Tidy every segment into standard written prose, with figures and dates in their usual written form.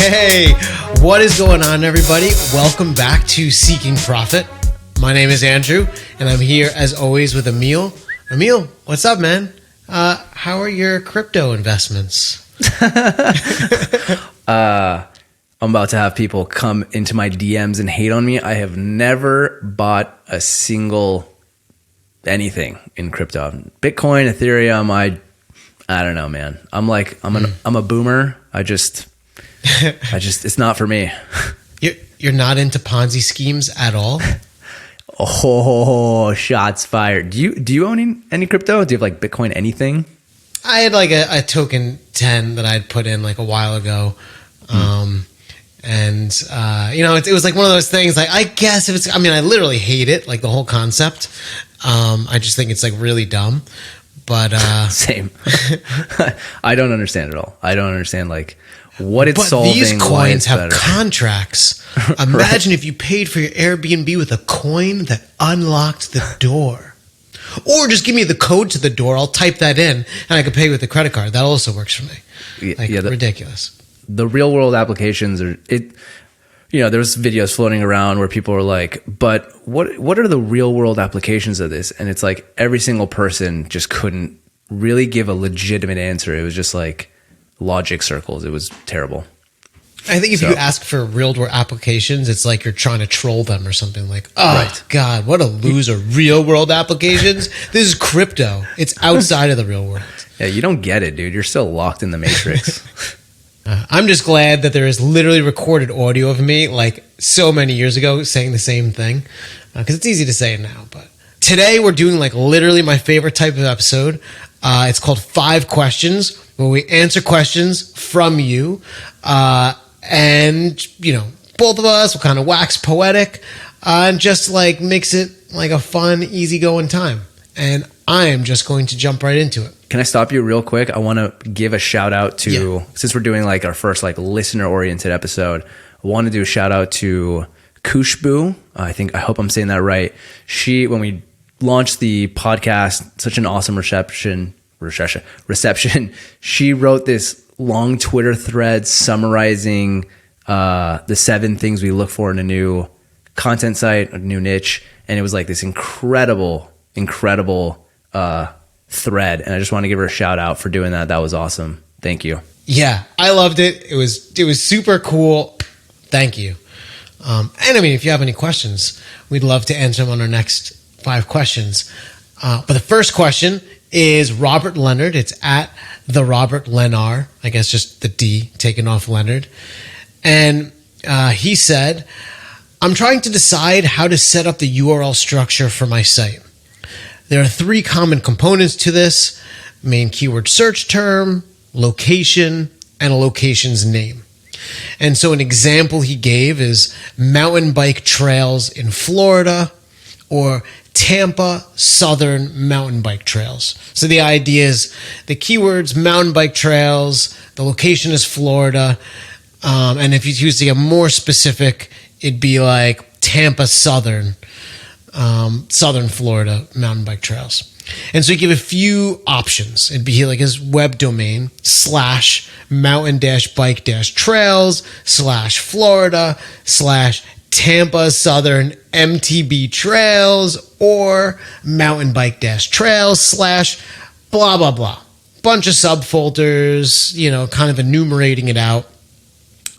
Hey, what is going on, everybody? Welcome back to Seeking Profit. My name is Andrew, and I'm here as always with Emil. Emil, what's up, man? How are your crypto investments? I'm about to have people come into my DMs and hate on me. I have never bought a single anything in crypto. Bitcoin, Ethereum, I don't know, man. I'm a boomer. I just it's not for me. You're not into Ponzi schemes at all? Oh, shots fired. Do you own any crypto? Do you have like Bitcoin anything? I had like a token 10 that I'd put in like a while ago. It was like one of those things, like, I guess I literally hate it, like the whole concept. I just think it's like really dumb, but, same. I don't understand it all. I don't understand like what it's solving. But these coins have better. Contracts. Imagine if you paid for your Airbnb with a coin that unlocked the door. Or just give me the code to the door. I'll type that in and I can pay with a credit card. That also works for me. Ridiculous. The real world applications there's videos floating around where people are like, but what are the real world applications of this? And it's like every single person just couldn't really give a legitimate answer. It was just like logic circles. It was terrible. I think if you ask for real world applications, it's like you're trying to troll them or something, like, right. God, what a loser. Real world applications? This is crypto. It's outside of the real world. Yeah, you don't get it, dude. You're still locked in the matrix. I'm just glad that there is literally recorded audio of me like so many years ago saying the same thing, because it's easy to say it now. But today we're doing like literally my favorite type of episode. It's called 5 Questions, where we answer questions from you. And, both of us will kind of wax poetic and just like makes it like a fun, easygoing time. And I am just going to jump right into it. Can I stop you real quick? I want to give a shout out to, since we're doing like our first like listener oriented episode, I want to do a shout out to Kushbu. I hope I'm saying that right. When we launched the podcast, such an awesome reception. She wrote this long Twitter thread summarizing the 7 things we look for in a new content site, a new niche. And it was like this incredible thread. And I just want to give her a shout out for doing that. That was awesome. Thank you. Yeah, I loved it. It was super cool. Thank you. If you have any questions, we'd love to answer them on our next 5 questions. But the first question is Robert Leonard. It's at the Robert Lenar. I guess just the D taken off Leonard. And he said, I'm trying to decide how to set up the URL structure for my site. There are 3 common components to this: main keyword search term, location, and a location's name. And so an example he gave is mountain bike trails in Florida or Tampa Southern mountain bike trails. So the idea is the keywords mountain bike trails, the location is Florida, and if you're using a more specific, it'd be like Tampa Southern Florida mountain bike trails. And so you give a few options. It'd be like his web domain /mountain-bike-trails/Florida/ Tampa Southern MTB Trails or mountain bike trails / blah, blah, blah. Bunch of subfolders, kind of enumerating it out.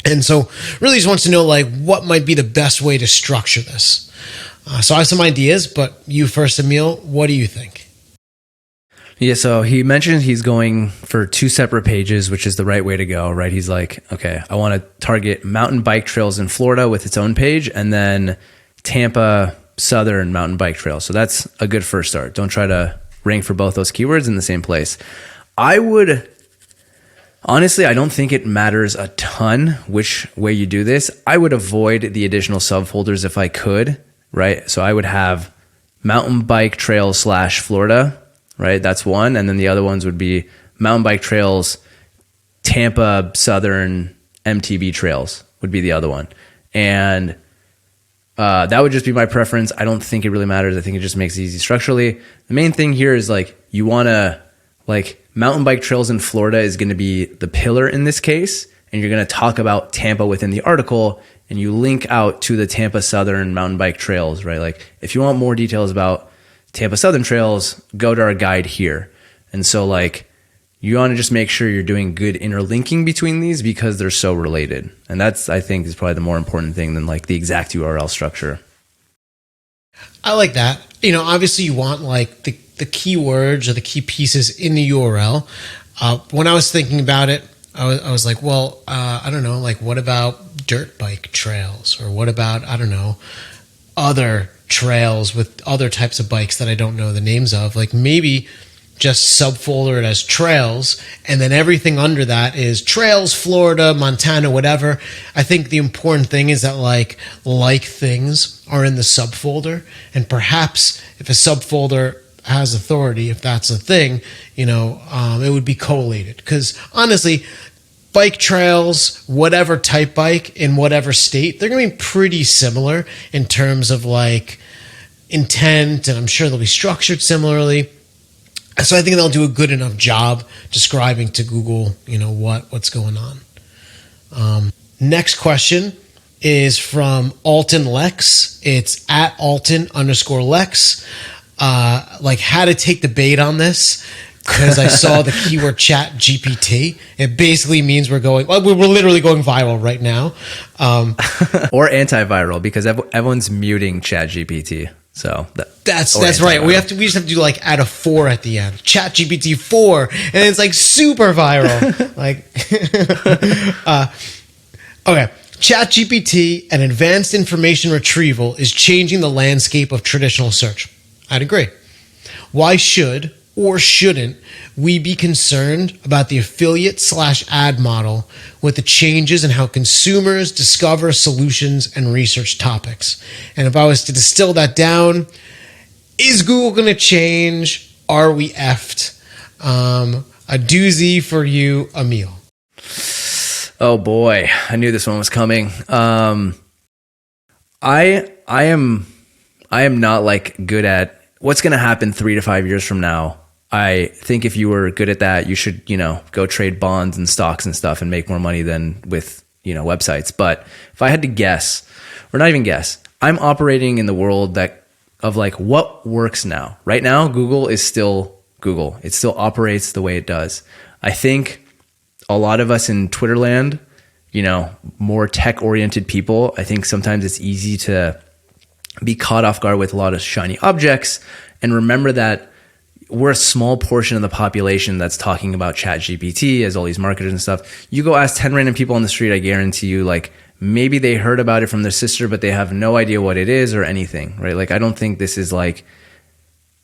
And so really just wants to know like what might be the best way to structure this. So I have some ideas, but you first, Emil, what do you think? Yeah, so he mentioned he's going for 2 separate pages, which is the right way to go, right? He's like, okay, I want to target mountain bike trails in Florida with its own page, and then Tampa Southern mountain bike trails. So that's a good first start. Don't try to rank for both those keywords in the same place. Honestly, I don't think it matters a ton which way you do this. I would avoid the additional subfolders if I could, right? So I would have mountain bike trails / Florida, right? That's one. And then the other ones would be mountain bike trails, Tampa Southern MTB trails would be the other one. And that would just be my preference. I don't think it really matters. I think it just makes it easy structurally. The main thing here is like, you want to like mountain bike trails in Florida is going to be the pillar in this case. and you're going to talk about Tampa within the article, and you link out to the Tampa Southern mountain bike trails, right? Like if you want more details about Tampa Southern trails, go to our guide here. And so like you want to just make sure you're doing good interlinking between these because they're so related. And that's, I think, is probably the more important thing than like the exact URL structure. I like that. Obviously you want like the keywords or the key pieces in the URL. When I was thinking about it, I was like, well, I don't know, like what about dirt bike trails, or what about, I don't know, other trails with other types of bikes that I don't know the names of. Like maybe just subfolder it as trails, and then everything under that is trails, Florida, Montana, whatever. I think the important thing is that like things are in the subfolder, and perhaps if a subfolder has authority, if that's a thing, it would be collated. Because honestly, bike trails, whatever type bike in whatever state, they're going to be pretty similar in terms of like intent, and I'm sure they'll be structured similarly. So I think they'll do a good enough job describing to Google, what's going on. Next question is from Alton Lex. It's at Alton_Lex. Like how to take the bait on this, because I saw the keyword ChatGPT. It basically means we're literally going viral right now. Or antiviral, because everyone's muting ChatGPT. So that's right. We just have to do like add a 4 at the end. ChatGPT 4, and it's like super viral. Like, okay. ChatGPT and advanced information retrieval is changing the landscape of traditional search. I'd agree. Why should or shouldn't we be concerned about the affiliate/ad model with the changes in how consumers discover solutions and research topics? And if I was to distill that down, is Google going to change? Are we effed? A doozy for you, Emil. Oh boy, I knew this one was coming. I am not like good at what's going to happen 3 to 5 years from now. I think if you were good at that, you should, go trade bonds and stocks and stuff and make more money than with, websites. But if I had to guess, or not even guess, I'm operating in the world of like what works now. Right now, Google is still Google. It still operates the way it does. I think a lot of us in Twitter land, more tech-oriented people, I think sometimes it's easy to be caught off guard with a lot of shiny objects, and remember that we're a small portion of the population that's talking about ChatGPT as all these marketers and stuff. You go ask 10 random people on the street, I guarantee you, like maybe they heard about it from their sister, but they have no idea what it is or anything, right? Like I don't think this is like,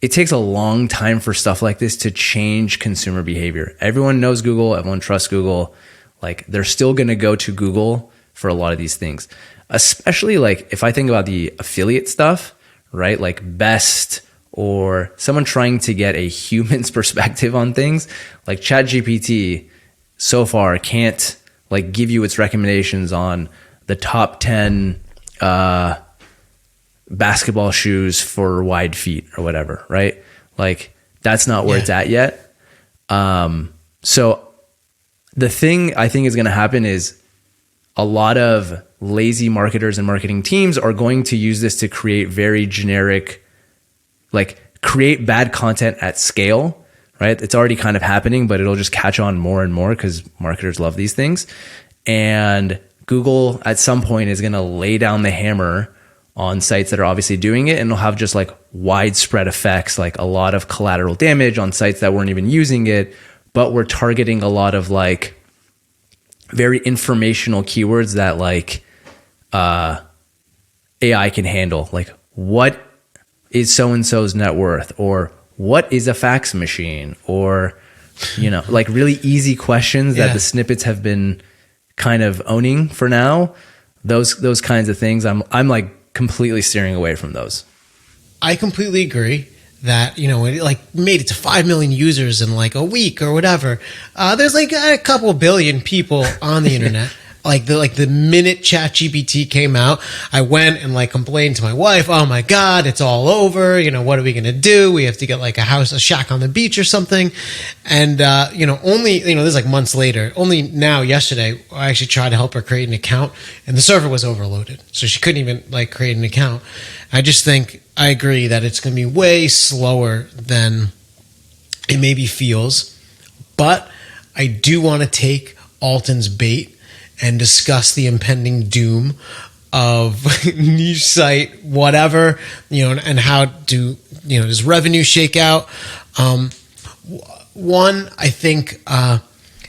it takes a long time for stuff like this to change consumer behavior. Everyone knows Google, everyone trusts Google. Like they're still going to go to Google for a lot of these things, especially like if I think about the affiliate stuff, right? Like Best, or someone trying to get a human's perspective on things, like ChatGPT so far can't like give you its recommendations on the top 10 basketball shoes for wide feet or whatever, right? Like that's not where it's at yet. So the thing I think is going to happen is a lot of lazy marketers and marketing teams are going to use this to create very generic, like create bad content at scale, right? It's already kind of happening, but it'll just catch on more and more because marketers love these things. And Google at some point is going to lay down the hammer on sites that are obviously doing it, and it'll have just like widespread effects, like a lot of collateral damage on sites that weren't even using it, but we're targeting a lot of like very informational keywords that like AI can handle. Like what is so-and-so's net worth, or what is a fax machine, or, like really easy questions that the snippets have been kind of owning for now. Those kinds of things. I'm like completely steering away from those. I completely agree that, it like made it to 5 million users in like a week or whatever. There's like a couple billion people on the internet. Like the minute ChatGPT came out, I went and like complained to my wife, "Oh my God, it's all over. You know, what are we going to do? We have to get like a shack on the beach or something." And, only, this is like months later, only now yesterday, I actually tried to help her create an account and the server was overloaded. So she couldn't even like create an account. I just think I agree that it's going to be way slower than it maybe feels, but I do want to take Alton's bait and discuss the impending doom of niche site, whatever, and how does revenue shake out? One, I think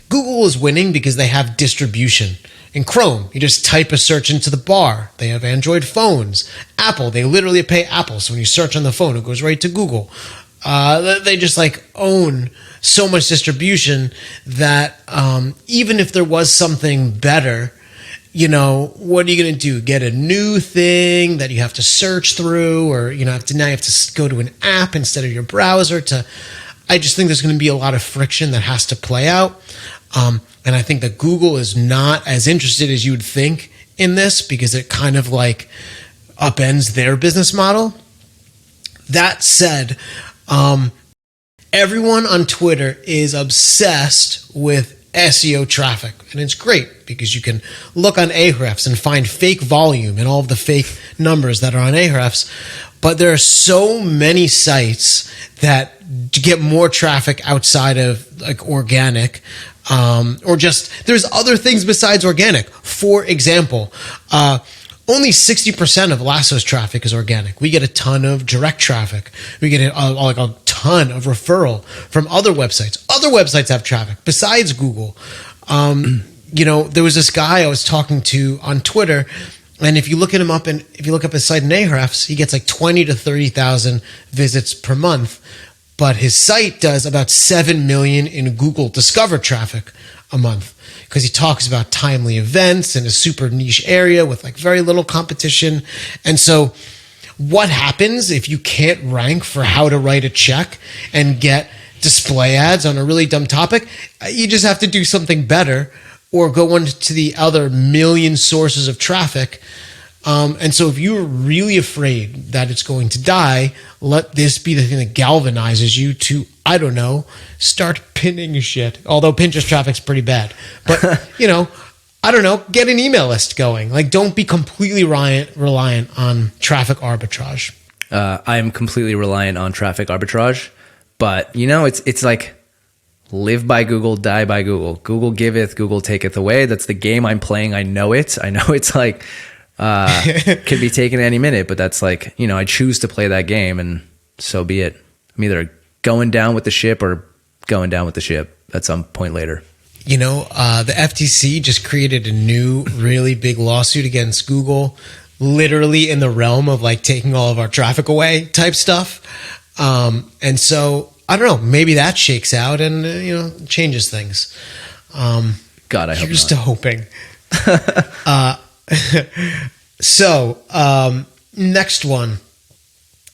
Google is winning because they have distribution. In Chrome, you just type a search into the bar. They have Android phones. Apple, they literally pay Apple. So when you search on the phone, it goes right to Google. They just like own so much distribution that even if there was something better, what are you going to do? Get a new thing that you have to search through, or now you have to go to an app instead of your browser. I just think there's going to be a lot of friction that has to play out, and I think that Google is not as interested as you would think in this because it kind of like upends their business model. That said, everyone on Twitter is obsessed with SEO traffic, and it's great because you can look on Ahrefs and find fake volume and all of the fake numbers that are on Ahrefs. But there are so many sites that get more traffic outside of like organic, or just there's other things besides organic. For example, only 60% of Lasso's traffic is organic. We get a ton of direct traffic. We get a ton of referral from other websites. Other websites have traffic besides Google. There was this guy I was talking to on Twitter, and if you look at him up and if you look up his site in Ahrefs, he gets like 20 to 30,000 visits per month. But his site does about 7 million in Google Discover traffic a month, because he talks about timely events in a super niche area with like very little competition. And so what happens if you can't rank for how to write a check and get display ads on a really dumb topic? You just have to do something better or go into the other million sources of traffic. And so if you're really afraid that it's going to die, let this be the thing that galvanizes you to, I don't know, start pinning shit. Although Pinterest traffic's pretty bad. But, I don't know, get an email list going. Like, don't be completely reliant on traffic arbitrage. I am completely reliant on traffic arbitrage. But, it's like live by Google, die by Google. Google giveth, Google taketh away. That's the game I'm playing. I know it. I know it's like... could be taken any minute, but that's like, I choose to play that game, and so be it. I'm either going down with the ship or going down with the ship at some point later. The FTC just created a new really big lawsuit against Google, literally in the realm of like taking all of our traffic away type stuff. And so I don't know, maybe that shakes out and, changes things. God, I hope here's not. to hoping. So, next one.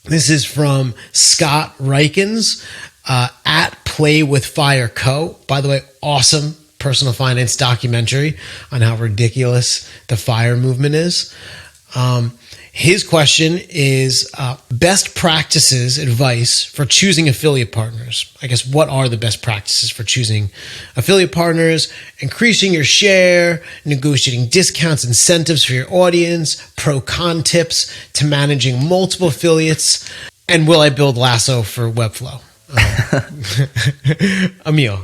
This is from Scott Rikens, at Play with Fire Co. By the way, awesome personal finance documentary on how ridiculous the FIRE movement is. His question is best practices advice for choosing affiliate partners. I guess, what are the best practices for choosing affiliate partners, increasing your share, negotiating discounts, incentives for your audience, pro-con tips to managing multiple affiliates, and will I build Lasso for Webflow? Emil.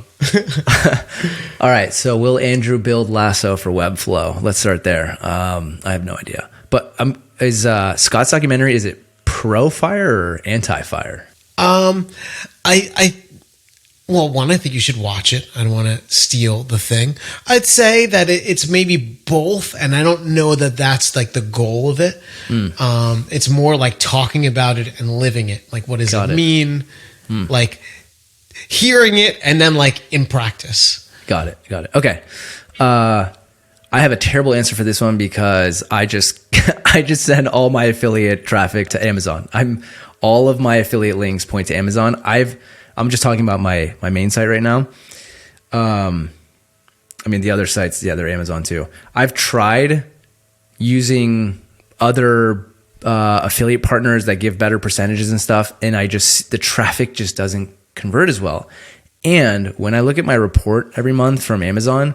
All right. So will Andrew build Lasso for Webflow? Let's start there. I have no idea. But is Scott's documentary, is it pro-fire or anti-fire? Well, one, I think you should watch it. I don't want to steal the thing. I'd say that it's maybe both, and I don't know that that's like the goal of it. It's more like talking about it and living it. Like, what does it mean? Like hearing it and then like in practice. Got it. Okay. I have a terrible answer for this one because I just send all my affiliate traffic to Amazon. All of my affiliate links point to Amazon. I'm just talking about my main site right now. I mean, the other sites, yeah, they're Amazon too. I've tried using other affiliate partners that give better percentages and stuff, and the traffic just doesn't convert as well. And when I look at my report every month from Amazon,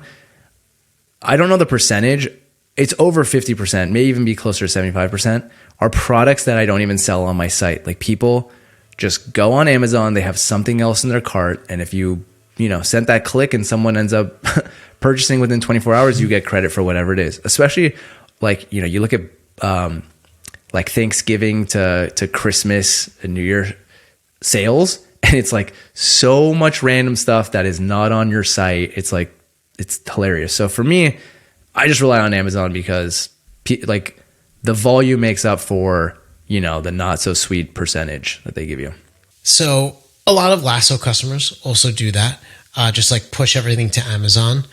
I don't know the percentage. It's over 50%, may even be closer to 75%, are products that I don't even sell on my site. Like, people just go on Amazon, they have something else in their cart, and if you sent that click and someone ends up purchasing within 24 hours, you get credit for whatever it is. Especially like, you look at like Thanksgiving to Christmas and New Year sales, and it's like so much random stuff that is not on your site. It's like, it's hilarious. So for me, I just rely on Amazon because like the volume makes up for, the not so sweet percentage that they give you. So a lot of Lasso customers also do that, just like push everything to Amazon.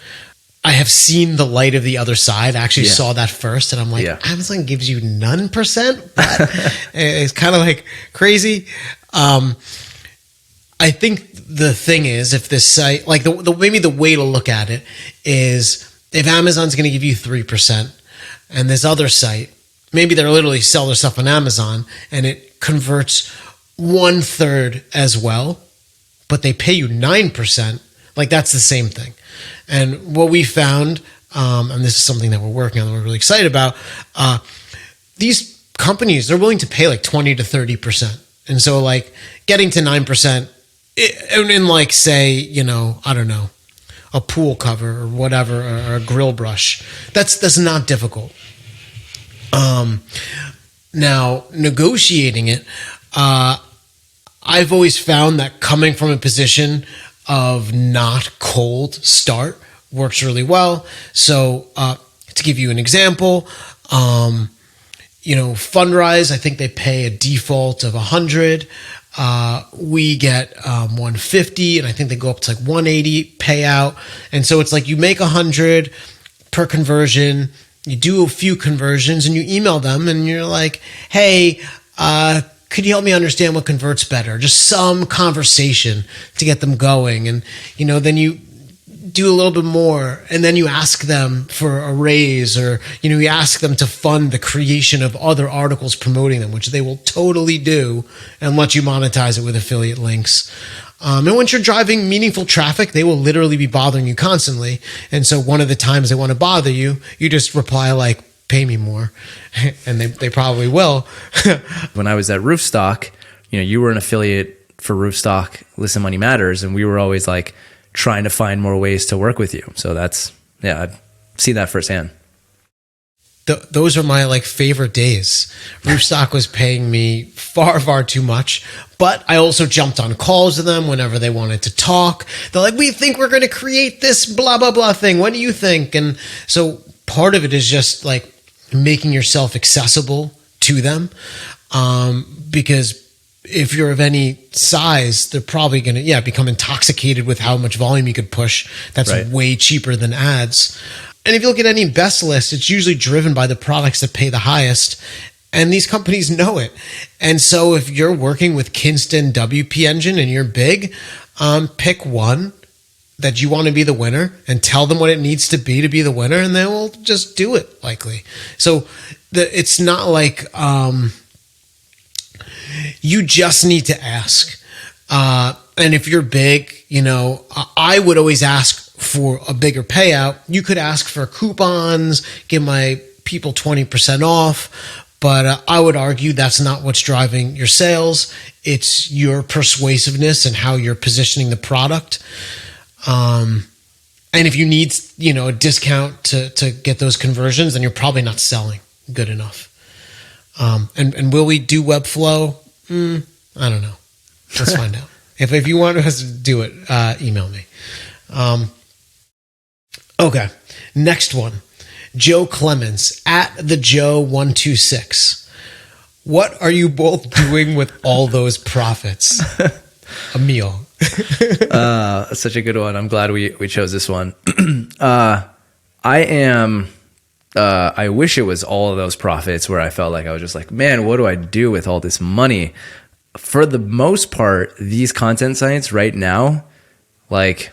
I have seen the light of the other side. I actually saw that first, and I'm like, Amazon gives you none percent? What? It's kind of like crazy. I think the thing is, if this site, like maybe the way to look at it is, if Amazon's going to give you 3% and this other site, maybe they're literally sell their stuff on Amazon and it converts 1/3 as well, but they pay you 9%, like that's the same thing. And what we found, and this is something that we're working on that we're really excited about, these companies, they're willing to pay like 20 to 30%. And so like getting to 9% in like, say, I don't know, a pool cover or whatever, or a grill brush, that's not difficult. Now negotiating it, I've always found that coming from a position of not cold start works really well. So to give you an example, Fundrise, I think they pay a default of 100. We get 150, and I think they go up to like 180 payout. And so it's like you make 100 per conversion, you do a few conversions, and you email them, and you're like, hey, could you help me understand what converts better? Just some conversation to get them going. And, then you do a little bit more, and then you ask them for a raise, or, you ask them to fund the creation of other articles promoting them, which they will totally do, and let you monetize it with affiliate links. And once you're driving meaningful traffic, they will literally be bothering you constantly. And so one of the times they want to bother you, you just reply like, pay me more. And they probably will. When I was at Roofstock, you were an affiliate for Roofstock, Listen Money Matters, and we were always like trying to find more ways to work with you. So I've seen that firsthand. Those are my like favorite days. Roofstock was paying me far, far too much, but I also jumped on calls with them whenever they wanted to talk. They're like, we think we're going to create this blah, blah, blah thing. What do you think? And so part of it is just like making yourself accessible to them. Because if you're of any size, they're probably going to, become intoxicated with how much volume you could push. That's right. Way cheaper than ads. And if you look at any best list, it's usually driven by the products that pay the highest. And these companies know it. And so if you're working with Kinston WP Engine and you're big, pick one that you want to be the winner and tell them what it needs to be the winner, and they will just do it likely. So it's not like you just need to ask. And if you're big, I would always ask for a bigger payout. You could ask for coupons, give my people 20% off, but I would argue that's not what's driving your sales. It's your persuasiveness and how you're positioning the product. And if you need, a discount to get those conversions, then you're probably not selling good enough. And will we do Webflow? I don't know. Let's find out. If you want us to do it, email me. Okay. Next one. Joe Clemens at the Joe126. What are you both doing with all those profits? Emil. Such a good one. I'm glad we chose this one. I wish it was all of those profits where I felt like I was just like, man, what do I do with all this money? For the most part, these content sites right now, like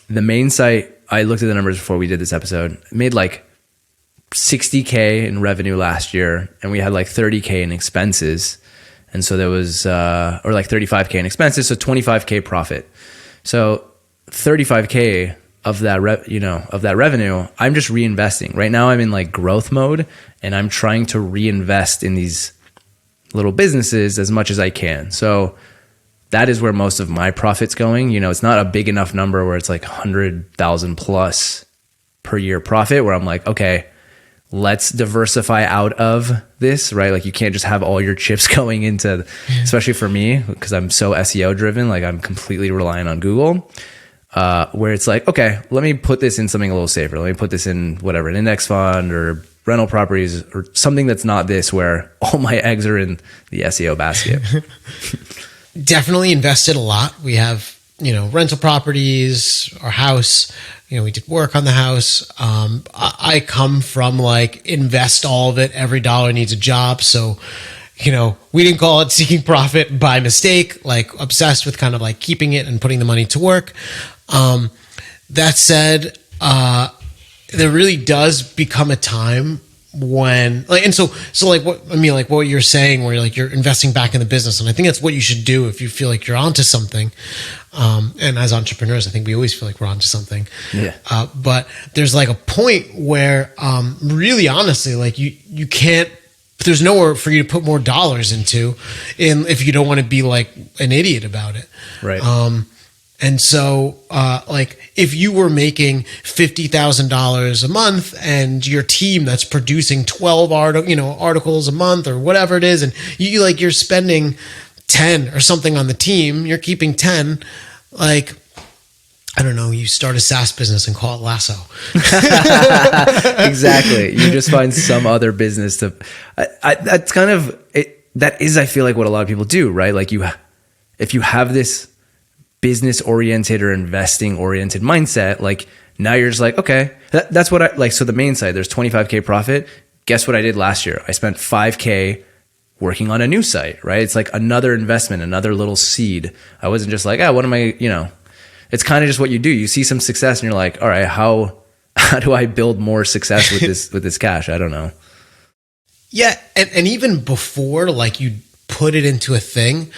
the main site, I looked at the numbers before we did this episode. Made like 60K in revenue last year, and we had like 30K in expenses. And so there was, or like 35K in expenses, so 25K profit. So 35K of that, of that revenue, I'm just reinvesting. Right now I'm in like growth mode, and I'm trying to reinvest in these little businesses as much as I can. So that is where most of my profit's going. It's not a big enough number where it's like 100,000 plus per year profit, where I'm like, okay, let's diversify out of this, right? Like you can't just have all your chips going into, especially for me, because I'm so SEO driven, like I'm completely reliant on Google, where it's like, okay, let me put this in something a little safer. Let me put this in whatever, an index fund or rental properties or something that's not this, where all my eggs are in the SEO basket. Definitely invested a lot. We have, rental properties, our house, we did work on the house. I come from like invest all of it. Every dollar needs a job. So, we didn't call it seeking profit by mistake, like obsessed with kind of like keeping it and putting the money to work. That said, there really does become a time when like, and so like what you're saying, where you're investing back in the business. And I think that's what you should do if you feel like you're onto something. And as entrepreneurs, I think we always feel like we're onto something. Yeah. But there's like a point where, really honestly, like you can't, there's nowhere for you to put more dollars into if you don't want to be like an idiot about it. Right. And so, like, if you were making $50,000 a month, and your team that's producing 12 articles a month or whatever it is, and you're spending 10 or something on the team, you're keeping 10, like, I don't know, you start a SaaS business and call it Lasso. Exactly. You just find some other business to. That's kind of it. That is, I feel like, what a lot of people do, right? Like if you have this business oriented or investing oriented mindset, like now you're just like, okay, that's what I like. So the main side, there's 25K profit. Guess what I did last year? I spent 5K working on a new site, right? It's like another investment, another little seed. I wasn't just like, what am I, it's kind of just what you do. You see some success and you're like, all right, how do I build more success with this cash? I don't know. Yeah. And even before like you put it into a thing,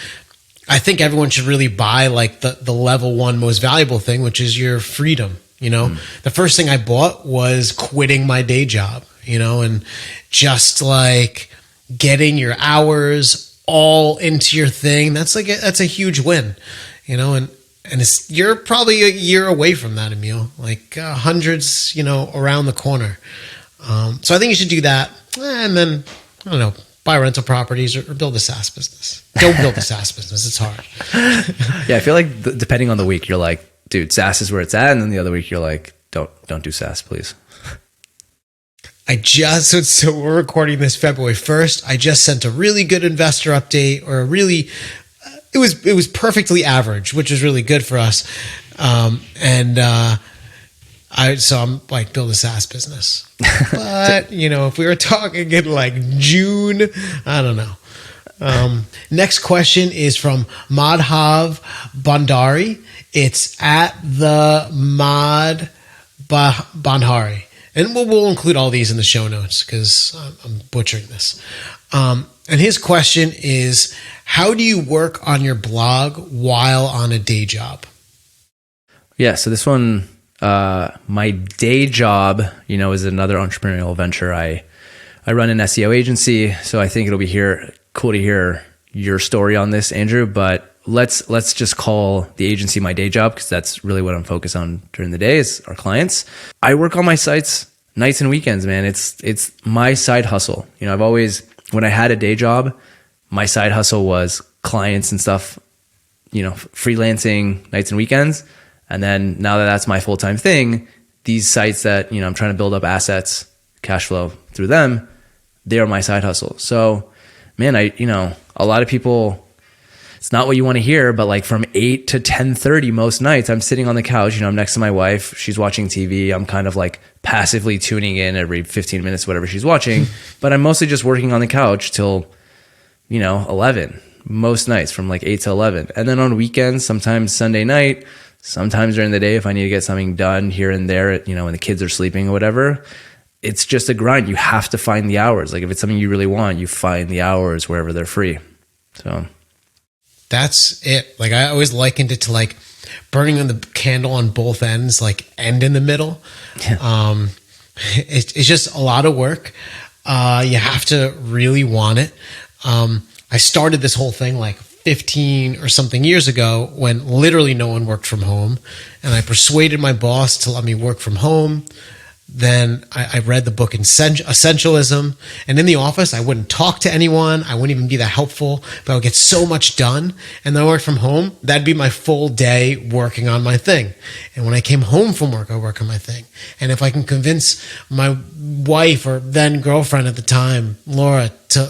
I think everyone should really buy like the level one most valuable thing, which is your freedom. The first thing I bought was quitting my day job, and just like getting your hours all into your thing. That's a huge win, and you're probably a year away from that, Emil, like hundreds, around the corner. So I think you should do that. And then, I don't know, buy rental properties or build a SaaS business. Don't build a SaaS business. It's hard. Yeah. I feel like depending on the week, you're like, dude, SaaS is where it's at. And then the other week you're like, don't do SaaS, please. So we're recording this February 1st. I just sent a really good investor update, or it was perfectly average, which was really good for us. So I'm like, build a SaaS business. But, if we were talking in like June, I don't know. Next question is from Madhav Bandari. It's at the Mad Bandhari. And we'll include all these in the show notes because I'm butchering this. And his question is, how do you work on your blog while on a day job? Yeah, so this one, my day job, is another entrepreneurial venture. I run an SEO agency, so I think it'll be cool to hear your story on this, Andrew. But let's just call the agency my day job, because that's really what I'm focused on during the day is our clients. I work on my sites nights and weekends, man. It's my side hustle. I've always, when I had a day job, my side hustle was clients and stuff, freelancing nights and weekends. And then now that that's my full-time thing, these sites that, I'm trying to build up assets, cash flow through them, they are my side hustle. So, man, a lot of people, it's not what you want to hear, but like from 8 to 10:30 most nights, I'm sitting on the couch, I'm next to my wife, she's watching TV. I'm kind of like passively tuning in every 15 minutes, whatever she's watching, but I'm mostly just working on the couch till, 11, most nights from like 8 to 11. And then on weekends, sometimes Sunday night, sometimes during the day, if I need to get something done here and there, when the kids are sleeping or whatever, it's just a grind. You have to find the hours. Like if it's something you really want, you find the hours wherever they're free. So that's it. Like I always likened it to like burning on the candle on both ends, like end in the middle. Yeah. It's just a lot of work. You have to really want it. I started this whole thing like 15 or something years ago when literally no one worked from home. And I persuaded my boss to let me work from home. Then I read the book Essentialism. And in the office, I wouldn't talk to anyone. I wouldn't even be that helpful, but I would get so much done. And then I worked from home. That'd be my full day working on my thing. And when I came home from work, I work on my thing. And if I can convince my wife or then girlfriend at the time, Laura, to,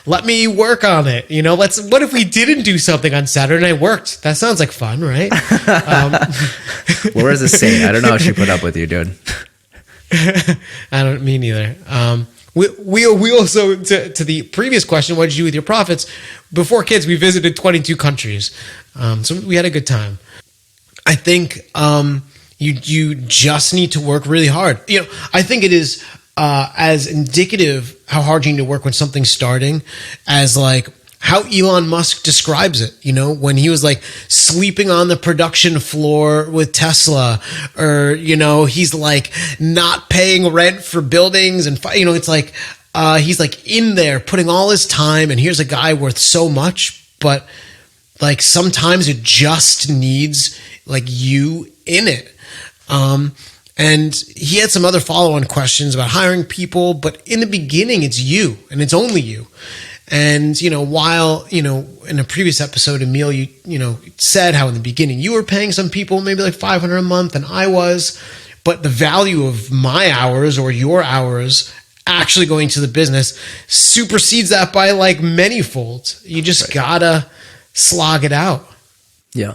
let me work on it. What if we didn't do something on Saturday and I worked? That sounds like fun, right? Laura's a saint. I don't know how she put up with you, dude. I don't mean either. We also, to the previous question, what did you do with your profits? Before kids, we visited 22 countries. So we had a good time. I think you just need to work really hard. I think it is as indicative how hard you need to work when something's starting as like how Elon Musk describes it, when he was like sleeping on the production floor with Tesla, or, he's like not paying rent for buildings and, it's like, he's like in there putting all his time, and here's a guy worth so much, but like sometimes it just needs like you in it. And he had some other follow-on questions about hiring people, but in the beginning, it's you and it's only you. And, while, in a previous episode, Emil, you said how in the beginning you were paying some people maybe like $500 a month and I was, but the value of my hours or your hours actually going to the business supersedes that by like many-fold. You just gotta slog it out. Yeah.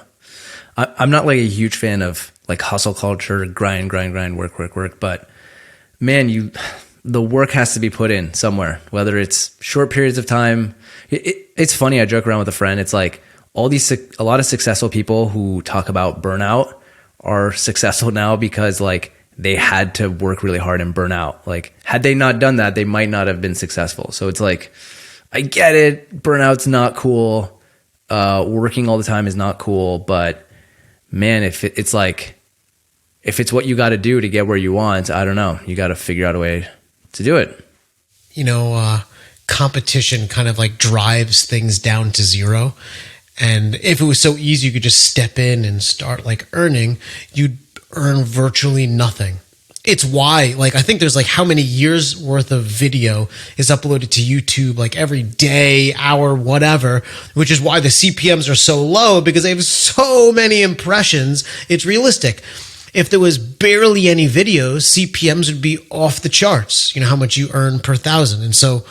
I'm not like a huge fan of like hustle culture, grind, work. But man, the work has to be put in somewhere, whether it's short periods of time. It's funny. I joke around with a friend. It's like a lot of successful people who talk about burnout are successful now because like they had to work really hard and burn out. Like had they not done that, they might not have been successful. So it's like, I get it. Burnout's not cool. Working all the time is not cool, but man, if it's what you got to do to get where you want, I don't know. You got to figure out a way to do it. Competition kind of like drives things down to zero. And if it was so easy, you could just step in and start like earning, you'd earn virtually nothing. It's why, like, I think there's like how many years worth of video is uploaded to YouTube, like every day, hour, whatever, which is why the CPMs are so low because they have so many impressions. It's realistic. If there was barely any videos, CPMs would be off the charts, how much you earn per 1,000. And so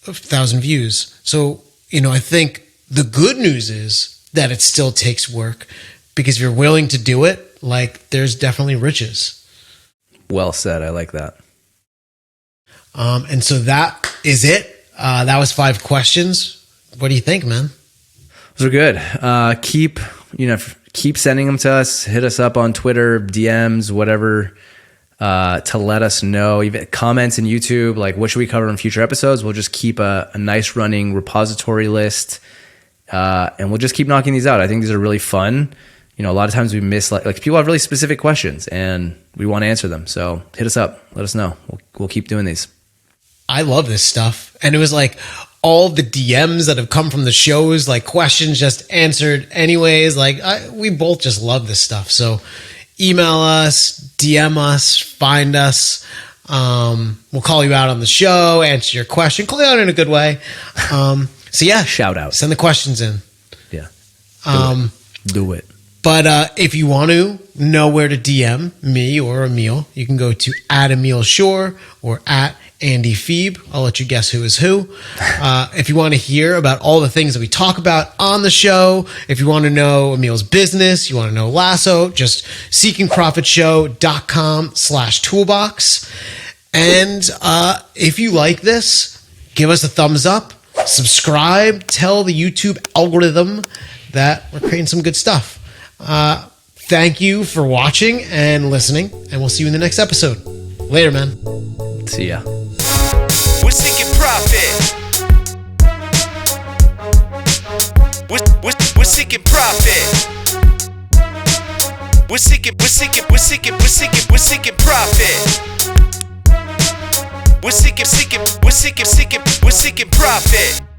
1,000 views. So, I think the good news is that it still takes work because if you're willing to do it, like there's definitely riches. Well said. I like that. And so that is it. That was 5 questions. What do you think, man? Those are good. Keep sending them to us. Hit us up on Twitter, DMs, whatever, to let us know. Even comments in YouTube, like what should we cover in future episodes? We'll just keep a nice running repository list, and we'll just keep knocking these out. I think these are really fun. A lot of times we miss like people have really specific questions and we want to answer them. So hit us up. Let us know. We'll keep doing these. I love this stuff. And it was like all the DMs that have come from the shows, like questions just answered anyways. Like we both just love this stuff. So email us, DM us, find us. We'll call you out on the show, answer your question, call you out in a good way. So yeah, shout out, send the questions in. Yeah. Do it. But if you want to know where to DM me or Emil, you can go to @EmilShore or @AndyPhoebe. I'll let you guess who is who. If you want to hear about all the things that we talk about on the show, if you want to know Emil's business, you want to know Lasso, just seekingprofitshow.com/toolbox. And if you like this, give us a thumbs up, subscribe, tell the YouTube algorithm that we're creating some good stuff. thank you for watching and listening, and we'll see you in the next episode. Later, man. See ya. We're seeking profit. We're seeking profit. We're seeking profit. We're seeking profit.